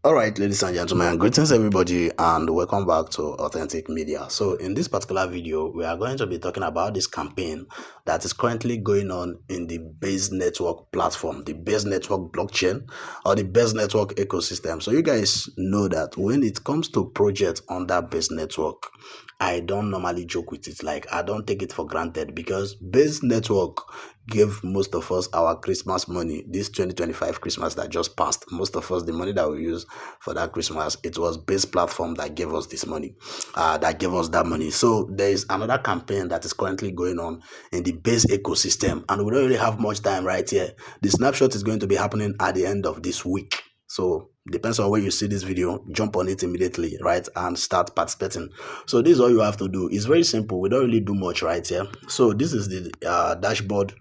All right, ladies and gentlemen, greetings everybody, and welcome back to Authentic Media. So, in this particular video, we are going to be talking about this campaign that is currently going on in the Base Network platform, the Base Network blockchain, or the Base Network ecosystem. So, you guys know that when it comes to projects on that Base Network, I don't normally joke with it. Like, I don't take it for granted because Base Network gave most of us our Christmas money. This 2025 Christmas that just passed, most of us, the money that we use for that Christmas, it was Base platform that gave us this money, that gave us that money. So there is another campaign that is currently going on in the Base ecosystem, and we don't really have much time right here. The snapshot is going to be happening at the end of this week. So depends on where you see this video, jump on it immediately, right, and start participating. So this is all you have to do. It's very simple. We don't really do much right here. So this is the dashboard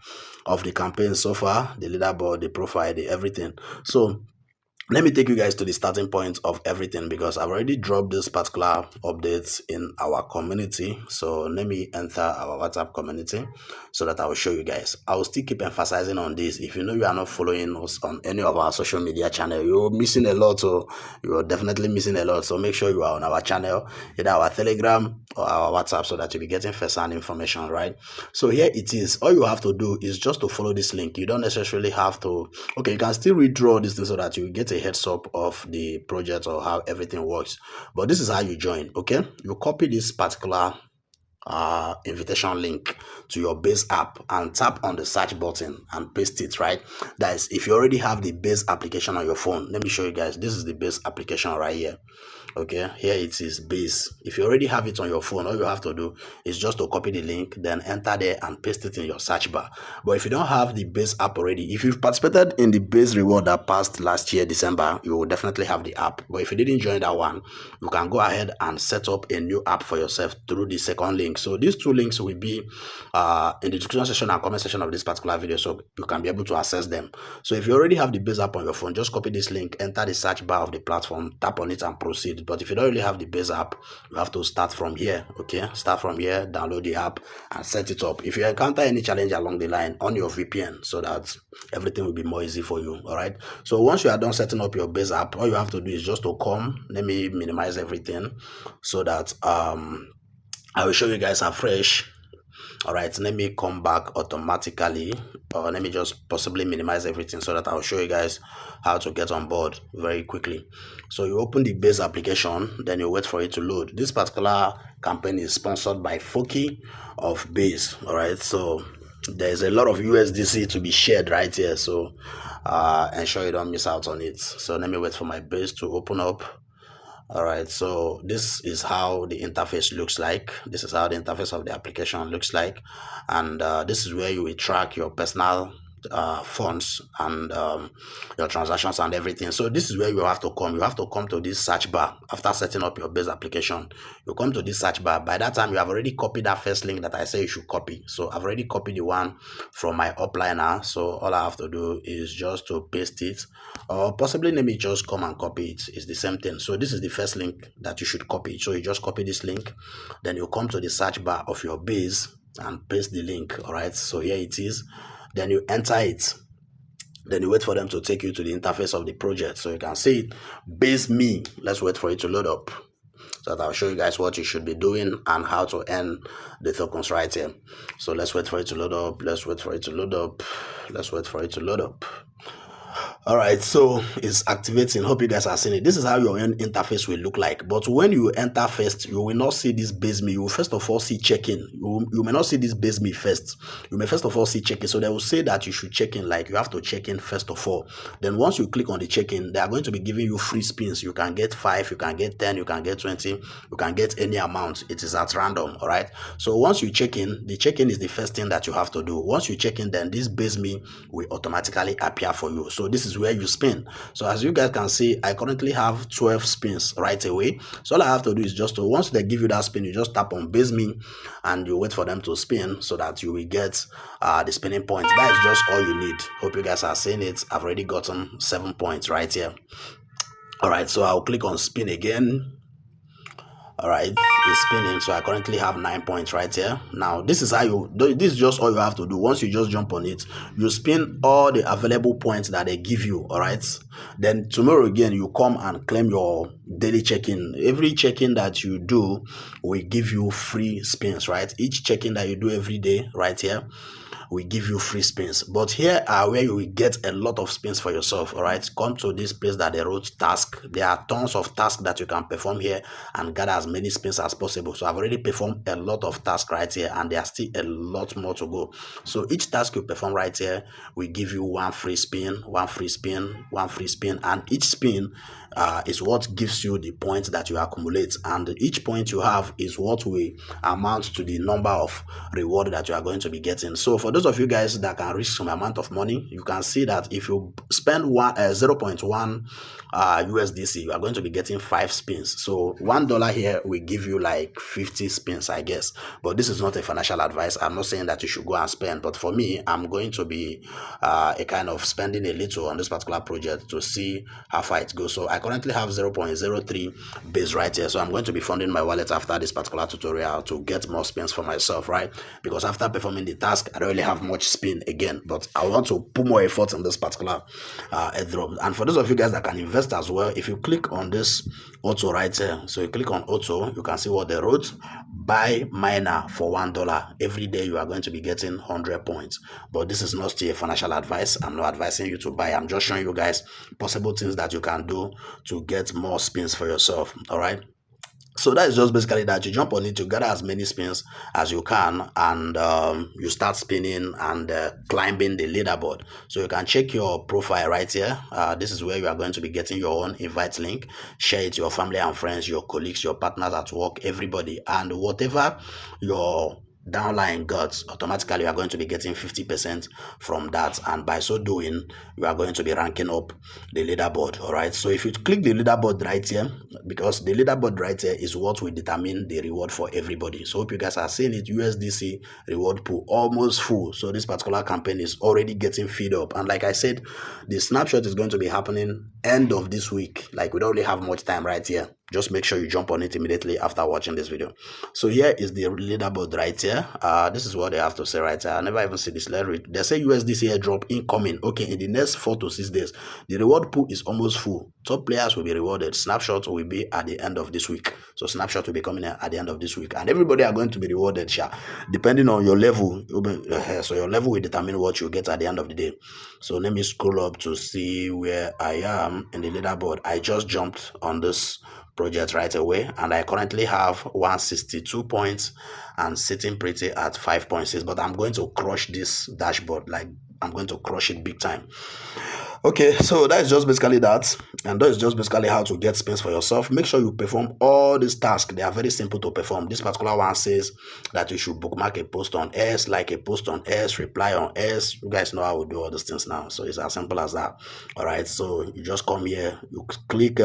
of the campaign so far, the leaderboard, the profile, the everything. So let me take you guys to the starting point of everything because I've already dropped this particular updates in our community. So let me enter our WhatsApp community so that I will show you guys. I will still keep emphasizing on this. If you know you are not following us on any of our social media channel, you're missing a lot. So you're definitely missing a lot. So make sure you are on our channel, either our Telegram or our WhatsApp, so that you'll be getting first-hand information, right? So here it is. All you have to do is just to follow this link. You don't necessarily have to. Okay, you can still redraw this thing so that you get a heads up of the project or how everything works. But this is how you join. Okay, you copy this particular invitation link to your Base app and tap on the search button and paste it, right? That is, if you already have the Base application on your phone. Let me show you guys. This is the Base application right here. Okay, here it is, Base. If you already have it on your phone, all you have to do is just to copy the link, then enter there and paste it in your search bar. But if you don't have the Base app already, if you've participated in the Base reward that passed last year December, you will definitely have the app. But if you didn't join that one, you can go ahead and set up a new app for yourself through the second link. So these two links will be in the description section and comment section of this particular video, so you can be able to access them. So if you already have the Base app on your phone, just copy this link, enter the search bar of the platform, tap on it and proceed. But if you don't really have the Base app, you have to start from here. Okay, start from here, download the app and set it up. If you encounter any challenge along the line, on your VPN so that everything will be more easy for you. All right, so once you are done setting up your Base app, all you have to do is just to come. Let me minimize everything so that I will show you guys afresh. All right, let me come back automatically, or let me just possibly minimize everything so that I'll show you guys how to get on board very quickly. So you open the Base application, then you wait for it to load. This particular campaign is sponsored by Foki of Base. All right, so there's a lot of USDC to be shared right here, so ensure you don't miss out on it. So let me wait for my Base to open up. All right, so this is how the interface looks like. This is how the interface of the application looks like, and this is where you will track your personal funds and your transactions and everything. So this is where you have to come. You have to come to this search bar after setting up your Base application. You come to this search bar. By that time, you have already copied that first link that I say you should copy. So I've already copied the one from my upliner. So all I have to do is just to paste it, or possibly let me just come and copy it. It's the same thing. So this is the first link that you should copy. So you just copy this link, then you come to the search bar of your Base and paste the link. All right, so here it is. Then you enter it, then you wait for them to take you to the interface of the project so you can see it. Base me. Let's wait for it to load up so that I'll show you guys what you should be doing and how to earn the tokens right here. So let's wait for it to load up. Let's wait for it to load up. Let's wait for it to load up. All right, so it's activating. Hope you guys are seeing it. This is how your own interface will look like. But when you enter first, you will not see this Base me. You will first of all see check-in. You may not see this Base me first. You may first of all see check-in. So they will say that you should check in, like you have to check in first of all. Then once you click on the check-in, they are going to be giving you free spins. You can get 5, you can get 10, you can get 20, you can get any amount. It is at random. All right. So once you check in, the check-in is the first thing that you have to do. Once you check in, then this Base me will automatically appear for you. So this is where you spin. So as you guys can see, I currently have 12 spins right away. So all I have to do is just to, once they give you that spin, you just tap on Base me and you wait for them to spin so that you will get the spinning points. That is just all you need. Hope you guys are seeing it. I've already gotten 7 points right here. All right, so I'll click on spin again. All right, it's spinning, so I currently have 9 points right here. Now this is this is just all you have to do. Once you just jump on it, you spin all the available points that they give you. All right, then tomorrow again you come and claim your daily check-in. Every check-in that you do will give you free spins, right? Each check-in that you do every day right here we give you free spins. But here are where you will get a lot of spins for yourself. All right, come to this place that they wrote task. There are tons of tasks that you can perform here and gather as many spins as possible. So I've already performed a lot of tasks right here, and there are still a lot more to go. So each task you perform right here, we give you one free spin, one free spin, one free spin, and each spin is what gives you the points that you accumulate, and each point you have is what will amount to the number of reward that you are going to be getting. So for those of you guys that can reach some amount of money, you can see that if you spend 0.1 USDC, you are going to be getting 5 spins. So $1 here will give you like 50 spins, I guess. But this is not a financial advice. I'm not saying that you should go and spend, but for me, I'm going to be a kind of spending a little on this particular project to see how far it goes. So I currently have 0.03 base right here, so I'm going to be funding my wallet after this particular tutorial to get more spins for myself, right? Because after performing the task, I don't really have much spin again, but I want to put more effort in this particular airdrop. And for those of you guys that can invest as well, if you click on this auto right here, so you click on auto, you can see what they wrote: buy miner for $1 every day. You are going to be getting 100 points. But this is not still a financial advice. I'm not advising you to buy. I'm just showing you guys possible things that you can do to get more spins for yourself. All right, so that is just basically that. You jump on it, you gather as many spins as you can, and you start spinning and climbing the leaderboard. So you can check your profile right here. This is where you are going to be getting your own invite link. Share it to your family and friends, your colleagues, your partners at work, everybody, and whatever your downline got, automatically you are going to be getting 50% from that, and by so doing you are going to be ranking up the leaderboard. All right, so if you click the leaderboard right here, because the leaderboard right here is what will determine the reward for everybody. So hope you guys are seeing it. USDC reward pool almost full, so this particular campaign is already getting filled up. And like I said, the snapshot is going to be happening end of this week. Like, we don't really have much time right here. Just make sure you jump on it immediately after watching this video. So here is the leaderboard right here. This is what they have to say right here. I never even see this. Let's read. They say USDC airdrop incoming. Okay, in the next 4 to 6 days, the reward pool is almost full. Top players will be rewarded. Snapshot will be at the end of this week. So snapshot will be coming at the end of this week, and everybody are going to be rewarded, depending on your level. So your level will determine what you get at the end of the day. So let me scroll up to see where I am in the leaderboard. I just jumped on this project right away, and I currently have 162 points and sitting pretty at 5.6, but I'm going to crush this dashboard. Like, I'm going to crush it big time. Okay, so that's just basically that, and that is just basically how to get spins for yourself. Make sure you perform all these tasks. They are very simple to perform. This particular one says that you should bookmark a post on S, like a post on S, reply on S. You guys know how we do all these things now, so it's as simple as that. All right, so you just come here, you click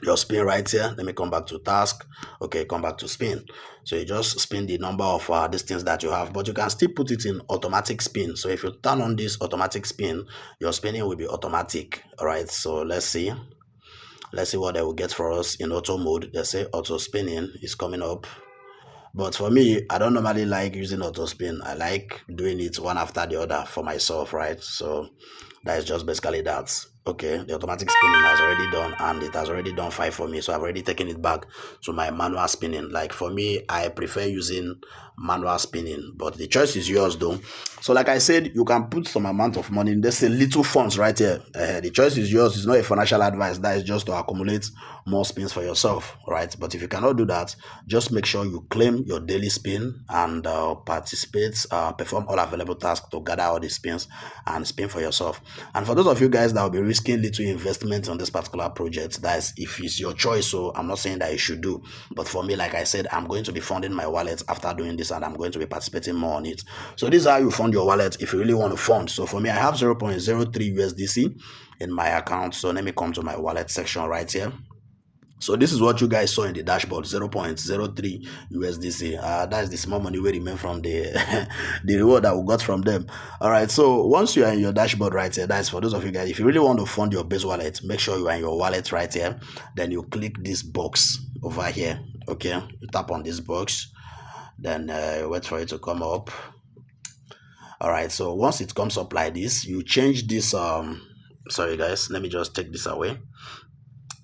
your spin right here. Let me come back to task. Okay, come back to spin. So you just spin the number of these things that you have, but you can still put it in automatic spin. So if you turn on this automatic spin, your spinning will be automatic. All right, so let's see what they will get for us in auto mode. They say auto spinning is coming up, but for me, I don't normally like using auto spin. I like doing it one after the other for myself, right? So that is just basically that. Okay, the automatic spinning has already done, and it has already done 5 for me, so I've already taken it back to my manual spinning. Like, for me, I prefer using manual spinning, but the choice is yours though. So like I said, you can put some amount of money. There's a little funds right here. The choice is yours. It's not a financial advice. That is just to accumulate more spins for yourself, right? But if you cannot do that, just make sure you claim your daily spin and participate, perform all available tasks to gather all the spins and spin for yourself. And for those of you guys that will be risking little investment on this particular project, that is if it's your choice. So I'm not saying that you should do, but for me, like I said, I'm going to be funding my wallet after doing this, and I'm going to be participating more on it. So this is how you fund your wallet if you really want to fund. So for me, I have 0.03 USDC in my account. So let me come to my wallet section right here. So this is what you guys saw in the dashboard: 0.03 USDC. That's the small money we remain from the the reward that we got from them. All right, so once you are in your dashboard right here, that's for those of you guys, if you really want to fund your base wallet, make sure you are in your wallet right here. Then you click this box over here. Okay, you tap on this box, then wait for it to come up. All right, so once it comes up like this, you change this sorry guys, let me just take this away.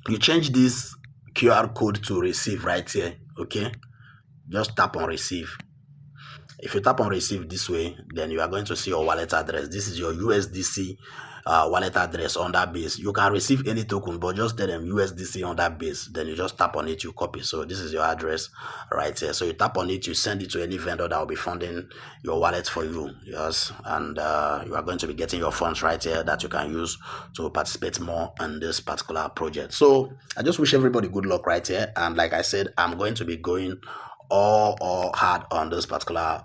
You change this QR code to receive right here. Okay, just tap on receive. If you tap on receive this way, then you are going to see your wallet address. This is your USDC wallet address on that base. You can receive any token, but just tell them USDC on that base. Then you just tap on it, you copy. So this is your address right here. So you tap on it, you send it to any vendor that will be funding your wallet for you. Yes, and you are going to be getting your funds right here that you can use to participate more in this particular project. So I just wish everybody good luck right here. And like I said, I'm going to be going all hard on this particular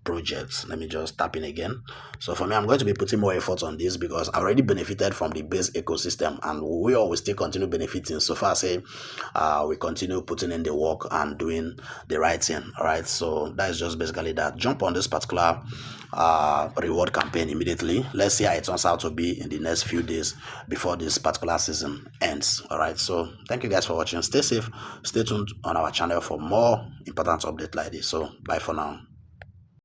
project. Let me just tap in again. So for me, I'm going to be putting more effort on this because I already benefited from the base ecosystem, and we always still continue benefiting so far. Say we continue putting in the work and doing the right thing. All right, so that is just basically that. Jump on this particular reward campaign immediately. Let's see how it turns out to be in the next few days before this particular season ends. All right, so thank you guys for watching. Stay safe, stay tuned on our channel for more important updates like this. So bye for now.